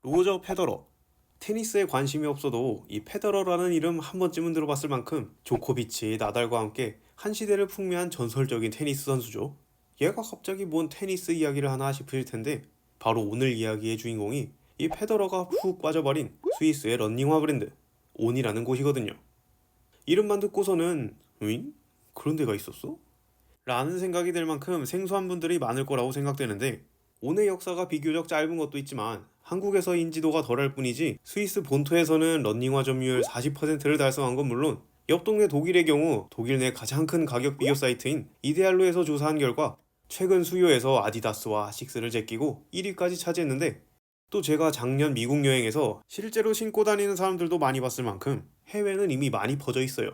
로저 페더러. 테니스에 관심이 없어도 이 페더러라는 이름 한 번쯤은 들어봤을 만큼 조코비치, 나달과 함께 한 시대를 풍미한 전설적인 테니스 선수죠. 얘가 갑자기 뭔 테니스 이야기를 하나 싶으실 텐데 바로 오늘 이야기의 주인공이 이 페더러가 푹 빠져버린 스위스의 런닝화 브랜드 온이라는 곳이거든요. 이름만 듣고서는 응? 그런 데가 있었어? 라는 생각이 들 만큼 생소한 분들이 많을 거라고 생각되는데 온의 역사가 비교적 짧은 것도 있지만 한국에서 인지도가 덜할 뿐이지 스위스 본토에서는 런닝화 점유율 40%를 달성한 건 물론 옆 동네 독일의 경우 독일 내 가장 큰 가격 비교 사이트인 이데알로에서 조사한 결과 최근 수요에서 아디다스와 아식스를 제끼고 1위까지 차지했는데 또 제가 작년 미국 여행에서 실제로 신고 다니는 사람들도 많이 봤을 만큼 해외는 이미 많이 퍼져 있어요.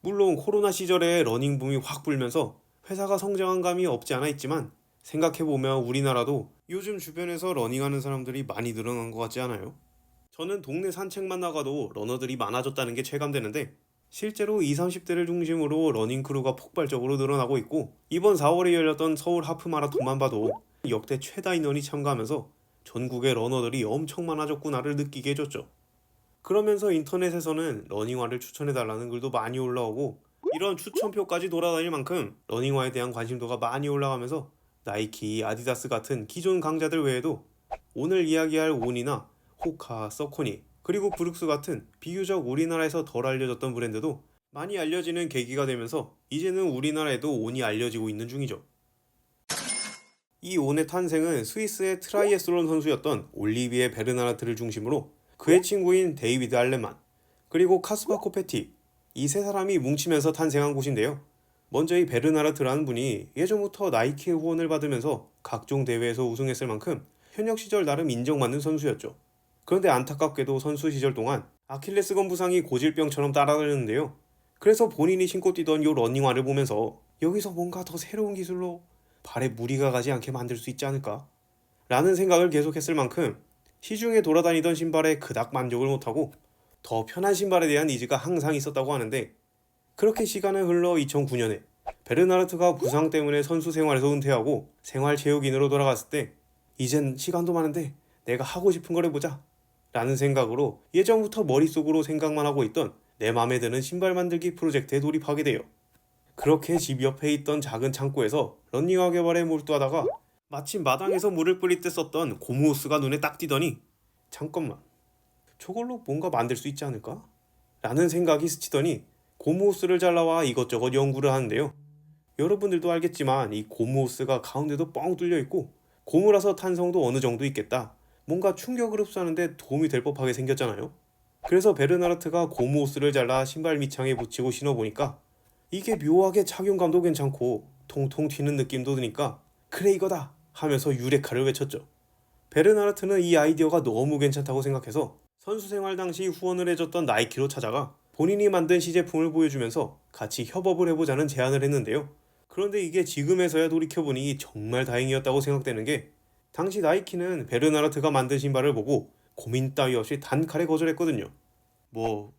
물론 코로나 시절에 러닝 붐이 확 불면서 회사가 성장한 감이 없지 않아 있지만 생각해보면 우리나라도 요즘 주변에서 러닝하는 사람들이 많이 늘어난 것 같지 않아요? 저는 동네 산책만 나가도 러너들이 많아졌다는 게 체감되는데 실제로 20, 30대를 중심으로 러닝 크루가 폭발적으로 늘어나고 있고 이번 4월에 열렸던 서울 하프 마라톤만 봐도 역대 최다 인원이 참가하면서 전국의 러너들이 엄청 많아졌구나를 느끼게 해줬죠. 그러면서 인터넷에서는 러닝화를 추천해달라는 글도 많이 올라오고 이런 추천표까지 돌아다닐 만큼 러닝화에 대한 관심도가 많이 올라가면서 나이키, 아디다스 같은 기존 강자들 외에도 오늘 이야기할 온이나 호카, 서코니 그리고 브룩스 같은 비교적 우리나라에서 덜 알려졌던 브랜드도 많이 알려지는 계기가 되면서 이제는 우리나라에도 온이 알려지고 있는 중이죠. 이 온의 탄생은 스위스의 트라이애슬론 선수였던 올리비에 베르나르트를 중심으로 그의 친구인 데이비드 알레만 그리고 카스파 코페티 이 세 사람이 뭉치면서 탄생한 곳인데요. 먼저 이 베르나르트라는 분이 예전부터 나이키의 후원을 받으면서 각종 대회에서 우승했을 만큼 현역 시절 나름 인정받는 선수였죠. 그런데 안타깝게도 선수 시절 동안 아킬레스건 부상이 고질병처럼 따라다녔는데요. 그래서 본인이 신고 뛰던 요 러닝화를 보면서 여기서 뭔가 더 새로운 기술로 발에 무리가 가지 않게 만들 수 있지 않을까? 라는 생각을 계속했을 만큼 시중에 돌아다니던 신발에 그닥 만족을 못하고 더 편한 신발에 대한 니즈가 항상 있었다고 하는데 그렇게 시간은 흘러 2009년에 베르나르트가 부상 때문에 선수 생활에서 은퇴하고 생활체육인으로 돌아갔을 때 이젠 시간도 많은데 내가 하고 싶은 걸 해보자 라는 생각으로 예전부터 머릿속으로 생각만 하고 있던 내 맘에 드는 신발 만들기 프로젝트에 돌입하게 돼요. 그렇게 집 옆에 있던 작은 창고에서 런닝화 개발에 몰두하다가 마침 마당에서 물을 뿌릴 때 썼던 고무호스가 눈에 딱 띄더니 잠깐만 저걸로 뭔가 만들 수 있지 않을까? 라는 생각이 스치더니 고무호스를 잘라와 이것저것 연구를 하는데요. 여러분들도 알겠지만 이 고무호스가 가운데도 뻥 뚫려 있고 고무라서 탄성도 어느 정도 있겠다. 뭔가 충격을 흡수하는데 도움이 될 법하게 생겼잖아요. 그래서 베르나르트가 고무호스를 잘라 신발 밑창에 붙이고 신어보니까 이게 묘하게 착용감도 괜찮고 통통 튀는 느낌도 드니까 그래 이거다 하면서 유레카를 외쳤죠. 베르나르트는 이 아이디어가 너무 괜찮다고 생각해서 선수 생활 당시 후원을 해줬던 나이키로 찾아가 본인이 만든 시제품을 보여주면서 같이 협업을 해보자는 제안을 했는데요. 그런데 이게 지금에서야 돌이켜보니 정말 다행이었다고 생각되는 게 당시 나이키는 베르나르트가 만든 신발을 보고 고민 따위 없이 단칼에 거절했거든요.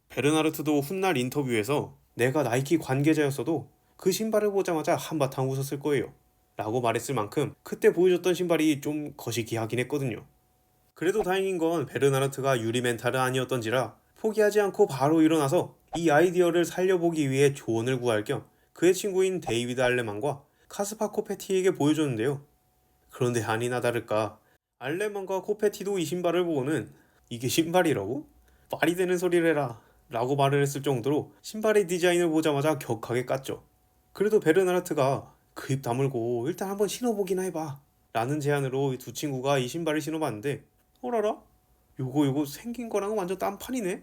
베르나르트도 훗날 인터뷰에서 내가 나이키 관계자였어도 그 신발을 보자마자 한바탕 웃었을 거예요 라고 말했을 만큼 그때 보여줬던 신발이 좀 거시기하긴 했거든요. 그래도 다행인 건 베르나르트가 유리 멘탈은 아니었던지라 포기하지 않고 바로 일어나서 이 아이디어를 살려보기 위해 조언을 구할 겸 그의 친구인 데이비드 알레만과 카스파 코페티에게 보여줬는데요. 그런데 아니나 다를까 알레만과 코페티도 이 신발을 보고는 이게 신발이라고? 말이 되는 소리를 해라 라고 말을 했을 정도로 신발의 디자인을 보자마자 격하게 깠죠. 그래도 베르나르트가 그 입 다물고 일단 한번 신어보기나 해봐 라는 제안으로 두 친구가 이 신발을 신어봤는데 어라라? 요거 생긴 거랑은 완전 딴판이네?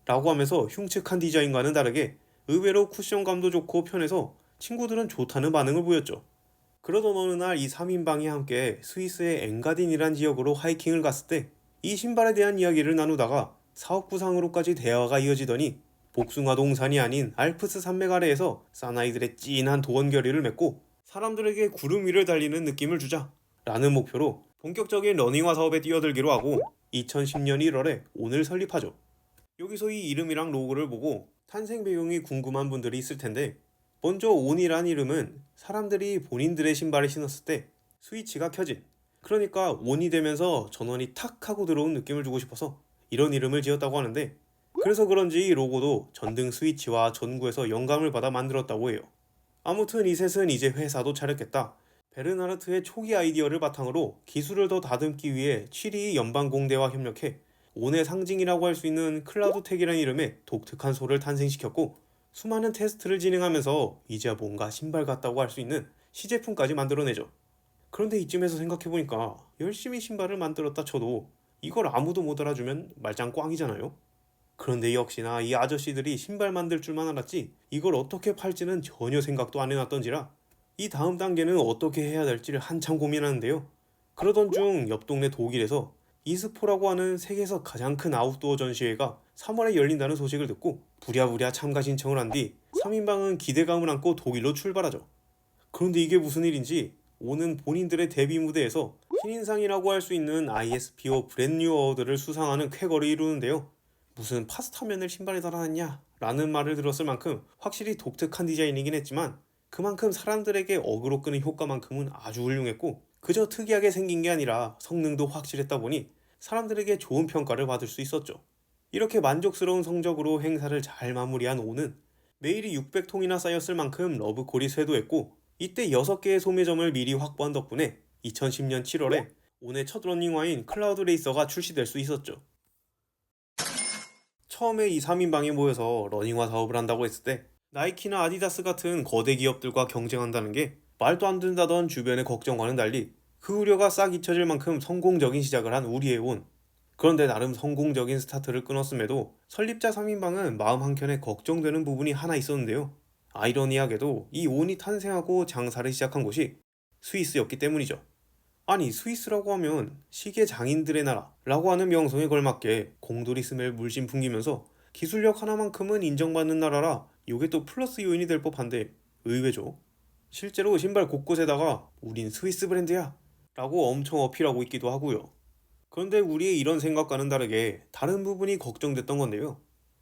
라고 하면서 흉측한 디자인과는 다르게 의외로 쿠션감도 좋고 편해서 친구들은 좋다는 반응을 보였죠. 그러던 어느 날 이 3인방이 함께 스위스의 엥가딘이란 지역으로 하이킹을 갔을 때 이 신발에 대한 이야기를 나누다가 사업 구상으로까지 대화가 이어지더니 복숭아 동산이 아닌 알프스 산맥 아래에서 사나이들의 찐한 도원결의를 맺고 사람들에게 구름 위를 달리는 느낌을 주자 라는 목표로 본격적인 러닝화 사업에 뛰어들기로 하고 2010년 1월에 온을 설립하죠. 여기서 이 이름이랑 로고를 보고 탄생 배경이 궁금한 분들이 있을 텐데 먼저 온이란 이름은 사람들이 본인들의 신발을 신었을 때 스위치가 켜진 그러니까 온이 되면서 전원이 탁 하고 들어온 느낌을 주고 싶어서 이런 이름을 지었다고 하는데, 그래서 그런지 이 로고도 전등 스위치와 전구에서 영감을 받아 만들었다고 해요. 아무튼 이 셋은 이제 회사도 차렸겠다. 베르나르트의 초기 아이디어를 바탕으로 기술을 더 다듬기 위해 취리 연방공대와 협력해 온의 상징이라고 할 수 있는 클라우드텍이라는 이름의 독특한 소를 탄생시켰고, 수많은 테스트를 진행하면서 이제야 뭔가 신발 같다고 할 수 있는 시제품까지 만들어내죠. 그런데 이쯤에서 생각해보니까 열심히 신발을 만들었다 쳐도 이걸 아무도 못 알아주면 말짱 꽝이잖아요. 그런데 역시나 이 아저씨들이 신발 만들 줄만 알았지 이걸 어떻게 팔지는 전혀 생각도 안 해놨던지라 이 다음 단계는 어떻게 해야 될지를 한참 고민하는데요. 그러던 중 옆 동네 독일에서 이스포라고 하는 세계에서 가장 큰 아웃도어 전시회가 3월에 열린다는 소식을 듣고 부랴부랴 참가 신청을 한 뒤 3인방은 기대감을 안고 독일로 출발하죠. 그런데 이게 무슨 일인지 오는 본인들의 데뷔 무대에서 신인상이라고 할 수 있는 ISPO 브랜뉴 어워드를 수상하는 쾌거를 이루는데요. 무슨 파스타면을 신발에 달아놨냐? 라는 말을 들었을 만큼 확실히 독특한 디자인이긴 했지만 그만큼 사람들에게 어그로 끄는 효과만큼은 아주 훌륭했고, 그저 특이하게 생긴 게 아니라 성능도 확실했다 보니 사람들에게 좋은 평가를 받을 수 있었죠. 이렇게 만족스러운 성적으로 행사를 잘 마무리한 오는 메일이 600통이나 쌓였을 만큼 러브콜이 쇄도했고, 이때 6개의 소매점을 미리 확보한 덕분에 2010년 7월에 온의 첫 러닝화인 클라우드 레이서가 출시될 수 있었죠. 처음에 이 3인방이 모여서 러닝화 사업을 한다고 했을 때 나이키나 아디다스 같은 거대 기업들과 경쟁한다는 게 말도 안 된다던 주변의 걱정과는 달리 그 우려가 싹 잊혀질 만큼 성공적인 시작을 한 우리의 온. 그런데 나름 성공적인 스타트를 끊었음에도 설립자 3인방은 마음 한켠에 걱정되는 부분이 하나 있었는데요. 아이러니하게도 이 온이 탄생하고 장사를 시작한 곳이 스위스였기 때문이죠. 아니, 스위스라고 하면 시계 장인들의 나라라고 하는 명성에 걸맞게 공돌이 스멜 물씬 풍기면서 기술력 하나만큼은 인정받는 나라라 이게 또 플러스 요인이 될 법한데 의외죠. 실제로 신발 곳곳에다가 우린 스위스 브랜드야 라고 엄청 어필하고 있기도 하고요. 그런데 우리의 이런 생각과는 다르게 다른 부분이 걱정됐던 건데요.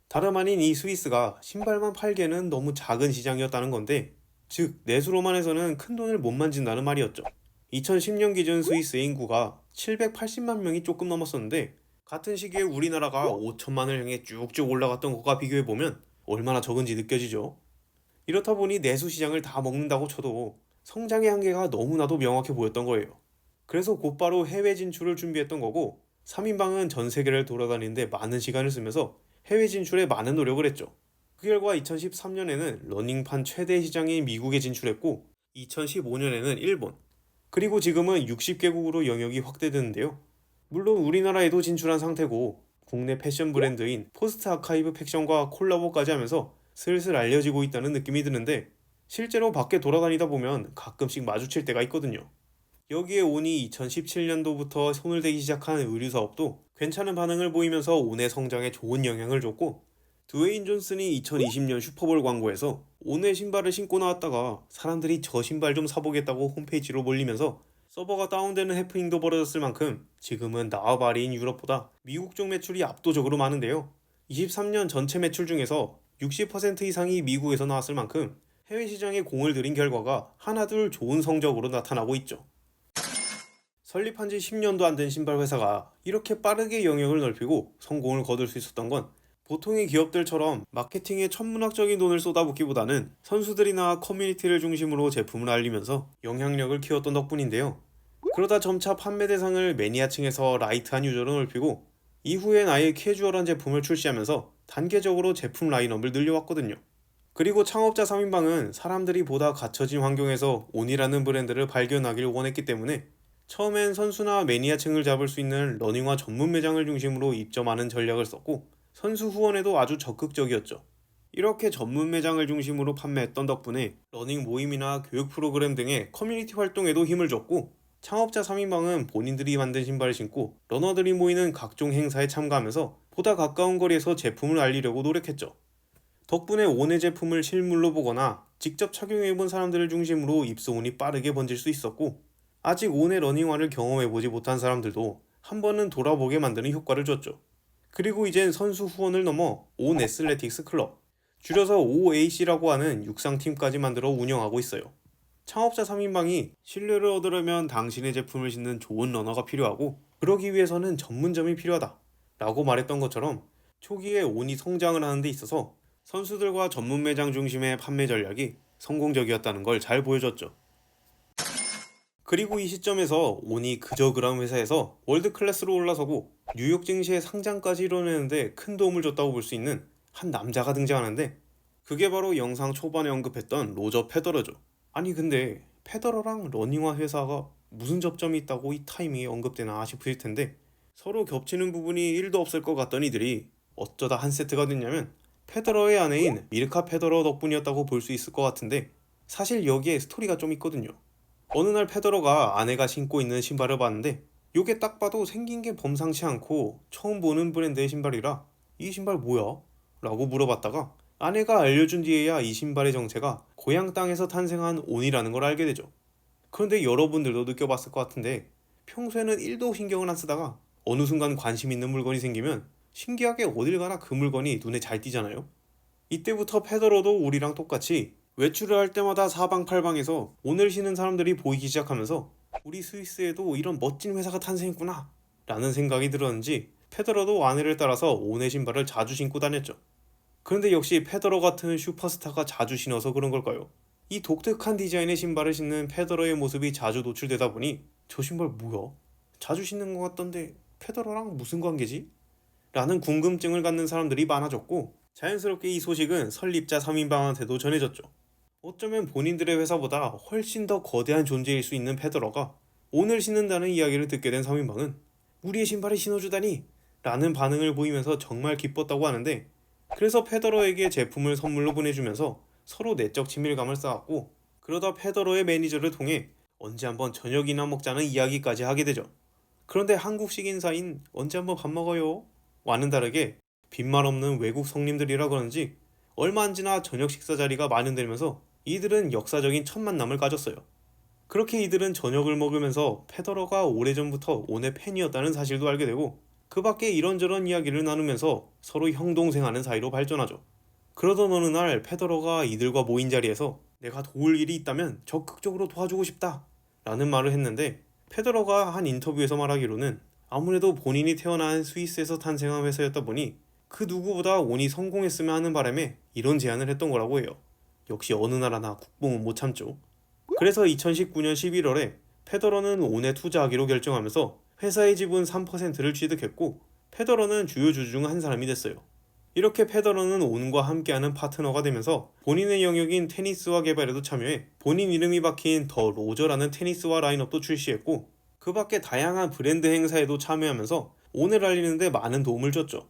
다름 아닌 이 스위스가 신발만 팔기에는 너무 작은 시장이었다는 건데, 즉 내수로만 해서는 큰 돈을 못 만진다는 말이었죠. 2010년 기준 스위스의 인구가 780만 명이 조금 넘었었는데 같은 시기에 우리나라가 5천만을 향해 쭉쭉 올라갔던 것과 비교해보면 얼마나 적은지 느껴지죠. 이렇다 보니 내수 시장을 다 먹는다고 쳐도 성장의 한계가 너무나도 명확해 보였던 거예요. 그래서 곧바로 해외 진출을 준비했던 거고, 3인방은 전 세계를 돌아다니는데 많은 시간을 쓰면서 해외 진출에 많은 노력을 했죠. 그 결과 2013년에는 러닝판 최대 시장인 미국에 진출했고, 2015년에는 일본, 그리고 지금은 60개국으로 영역이 확대되는데요. 물론 우리나라에도 진출한 상태고 국내 패션 브랜드인 포스트 아카이브 팩션과 콜라보까지 하면서 슬슬 알려지고 있다는 느낌이 드는데, 실제로 밖에 돌아다니다 보면 가끔씩 마주칠 때가 있거든요. 여기에 온이 2017년도부터 손을 대기 시작한 의류 사업도 괜찮은 반응을 보이면서 온의 성장에 좋은 영향을 줬고, 드웨인 존슨이 2020년 슈퍼볼 광고에서 온의 신발을 신고 나왔다가 사람들이 저 신발 좀 사보겠다고 홈페이지로 몰리면서 서버가 다운되는 해프닝도 벌어졌을 만큼 지금은 나와바리인 유럽보다 미국 쪽 매출이 압도적으로 많은데요. 23년 전체 매출 중에서 60% 이상이 미국에서 나왔을 만큼 해외 시장에 공을 들인 결과가 하나둘 좋은 성적으로 나타나고 있죠. 설립한 지 10년도 안 된 신발 회사가 이렇게 빠르게 영역을 넓히고 성공을 거둘 수 있었던 건 보통의 기업들처럼 마케팅에 천문학적인 돈을 쏟아붓기보다는 선수들이나 커뮤니티를 중심으로 제품을 알리면서 영향력을 키웠던 덕분인데요. 그러다 점차 판매 대상을 매니아층에서 라이트한 유저로 넓히고 이후엔 아예 캐주얼한 제품을 출시하면서 단계적으로 제품 라인업을 늘려왔거든요. 그리고 창업자 3인방은 사람들이 보다 갇혀진 환경에서 온이라는 브랜드를 발견하길 원했기 때문에 처음엔 선수나 매니아층을 잡을 수 있는 러닝화 전문 매장을 중심으로 입점하는 전략을 썼고, 선수 후원에도 아주 적극적이었죠. 이렇게 전문 매장을 중심으로 판매했던 덕분에 러닝 모임이나 교육 프로그램 등의 커뮤니티 활동에도 힘을 줬고, 창업자 3인방은 본인들이 만든 신발을 신고 러너들이 모이는 각종 행사에 참가하면서 보다 가까운 거리에서 제품을 알리려고 노력했죠. 덕분에 온의 제품을 실물로 보거나 직접 착용해본 사람들을 중심으로 입소문이 빠르게 번질 수 있었고, 아직 온의 러닝화를 경험해보지 못한 사람들도 한 번은 돌아보게 만드는 효과를 줬죠. 그리고 이젠 선수 후원을 넘어 온 애슬레틱스 클럽, 줄여서 OAC라고 하는 육상팀까지 만들어 운영하고 있어요. 창업자 3인방이 신뢰를 얻으려면 당신의 제품을 신는 좋은 러너가 필요하고 그러기 위해서는 전문점이 필요하다 라고 말했던 것처럼 초기에 온이 성장을 하는 데 있어서 선수들과 전문 매장 중심의 판매 전략이 성공적이었다는 걸 잘 보여줬죠. 그리고 이 시점에서 온이 그저 그런 회사에서 월드 클래스로 올라서고 뉴욕 증시의 상장까지 이뤄내는데 큰 도움을 줬다고 볼 수 있는 한 남자가 등장하는데 그게 바로 영상 초반에 언급했던 로저 페더러죠. 아니 근데 페더러랑 러닝화 회사가 무슨 접점이 있다고 이 타이밍에 언급되나 싶으실 텐데 서로 겹치는 부분이 1도 없을 것 같던 이들이 어쩌다 한 세트가 됐냐면 페더러의 아내인 미르카 페더러 덕분이었다고 볼 수 있을 것 같은데 사실 여기에 스토리가 좀 있거든요. 어느 날 페더러가 아내가 신고 있는 신발을 봤는데 요게 딱 봐도 생긴 게 범상치 않고 처음 보는 브랜드의 신발이라 이 신발 뭐야? 라고 물어봤다가 아내가 알려준 뒤에야 이 신발의 정체가 고향 땅에서 탄생한 온이라는 걸 알게 되죠. 그런데 여러분들도 느껴봤을 것 같은데 평소에는 1도 신경을 안 쓰다가 어느 순간 관심 있는 물건이 생기면 신기하게 어딜 가나 그 물건이 눈에 잘 띄잖아요. 이때부터 페더러도 우리랑 똑같이 외출을 할 때마다 사방팔방에서 온을 신는 사람들이 보이기 시작하면서 우리 스위스에도 이런 멋진 회사가 탄생했구나 라는 생각이 들었는지 페더러도 아내를 따라서 온의 신발을 자주 신고 다녔죠. 그런데 역시 페더러 같은 슈퍼스타가 자주 신어서 그런 걸까요? 이 독특한 디자인의 신발을 신는 페더러의 모습이 자주 노출되다 보니 저 신발 뭐야? 자주 신는 것 같던데 페더러랑 무슨 관계지? 라는 궁금증을 갖는 사람들이 많아졌고 자연스럽게 이 소식은 설립자 3인방한테도 전해졌죠. 어쩌면 본인들의 회사보다 훨씬 더 거대한 존재일 수 있는 페더러가 온을 신는다는 이야기를 듣게 된 3인방은 우리의 신발을 신어주다니 라는 반응을 보이면서 정말 기뻤다고 하는데 그래서 페더러에게 제품을 선물로 보내주면서 서로 내적 친밀감을 쌓았고 그러다 페더러의 매니저를 통해 언제 한번 저녁이나 먹자는 이야기까지 하게 되죠. 그런데 한국식 인사인 언제 한번 밥 먹어요? 와는 다르게 빈말 없는 외국 성님들이라 그런지 얼마 안 지나 저녁 식사 자리가 마련되면서 이들은 역사적인 첫 만남을 가졌어요. 그렇게 이들은 저녁을 먹으면서 페더러가 오래전부터 온의 팬이었다는 사실도 알게 되고 그 밖에 이런저런 이야기를 나누면서 서로 형동생하는 사이로 발전하죠. 그러던 어느 날 페더러가 이들과 모인 자리에서 내가 도울 일이 있다면 적극적으로 도와주고 싶다 라는 말을 했는데 페더러가 한 인터뷰에서 말하기로는 아무래도 본인이 태어난 스위스에서 탄생한 회사였다 보니 그 누구보다 온이 성공했으면 하는 바람에 이런 제안을 했던 거라고 해요. 역시 어느 나라나 국뽕은 못 참죠. 그래서 2019년 11월에 페더러는 온에 투자하기로 결정하면서 회사의 지분 3%를 취득했고 페더러는 주요 주주 중 한 사람이 됐어요. 이렇게 페더러는 온과 함께하는 파트너가 되면서 본인의 영역인 테니스화 개발에도 참여해 본인 이름이 박힌 더 로저라는 테니스화 라인업도 출시했고 그 밖에 다양한 브랜드 행사에도 참여하면서 온을 알리는 데 많은 도움을 줬죠.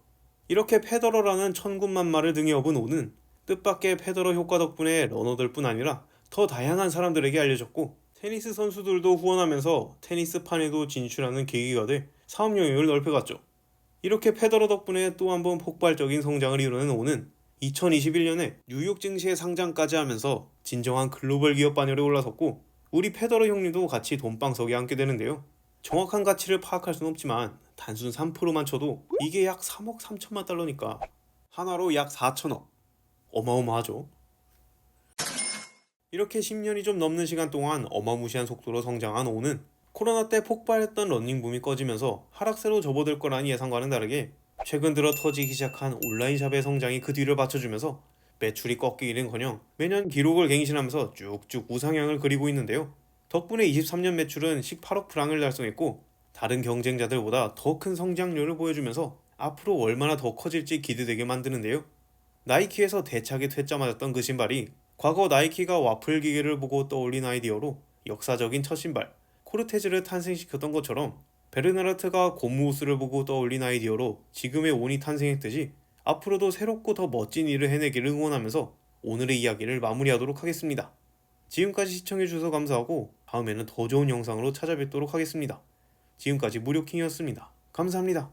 이렇게 페더러라는 천군만마를 등에 업은 온은 뜻밖의 페더러 효과 덕분에 러너들뿐 아니라 더 다양한 사람들에게 알려졌고 테니스 선수들도 후원하면서 테니스판에도 진출하는 계기가 돼 사업 영역을 넓혀갔죠. 이렇게 페더러 덕분에 또 한 번 폭발적인 성장을 이루는 온은 2021년에 뉴욕 증시에 상장까지 하면서 진정한 글로벌 기업 반열에 올라섰고 우리 페더러 형님도 같이 돈방석에 앉게 되는데요. 정확한 가치를 파악할 수는 없지만 단순 3%만 쳐도 이게 약 3억 3천만 달러니까 하나로 약 4천억. 어마어마하죠. 이렇게 10년이 좀 넘는 시간 동안 어마무시한 속도로 성장한 온은 코로나 때 폭발했던 러닝붐이 꺼지면서 하락세로 접어들 거라는 예상과는 다르게 최근 들어 터지기 시작한 온라인샵의 성장이 그 뒤를 받쳐주면서 매출이 꺾이기는커녕 매년 기록을 갱신하면서 쭉쭉 우상향을 그리고 있는데요. 덕분에 23년 매출은 18억 프랑을 달성했고 다른 경쟁자들보다 더 큰 성장률을 보여주면서 앞으로 얼마나 더 커질지 기대되게 만드는데요. 나이키에서 대차게 퇴짜 맞았던 그 신발이 과거 나이키가 와플 기계를 보고 떠올린 아이디어로 역사적인 첫 신발 코르테즈를 탄생시켰던 것처럼 베르나르트가 고무호스를 보고 떠올린 아이디어로 지금의 온이 탄생했듯이 앞으로도 새롭고 더 멋진 일을 해내기를 응원하면서 오늘의 이야기를 마무리하도록 하겠습니다. 지금까지 시청해주셔서 감사하고 다음에는 더 좋은 영상으로 찾아뵙도록 하겠습니다. 지금까지 무료킹이었습니다. 감사합니다.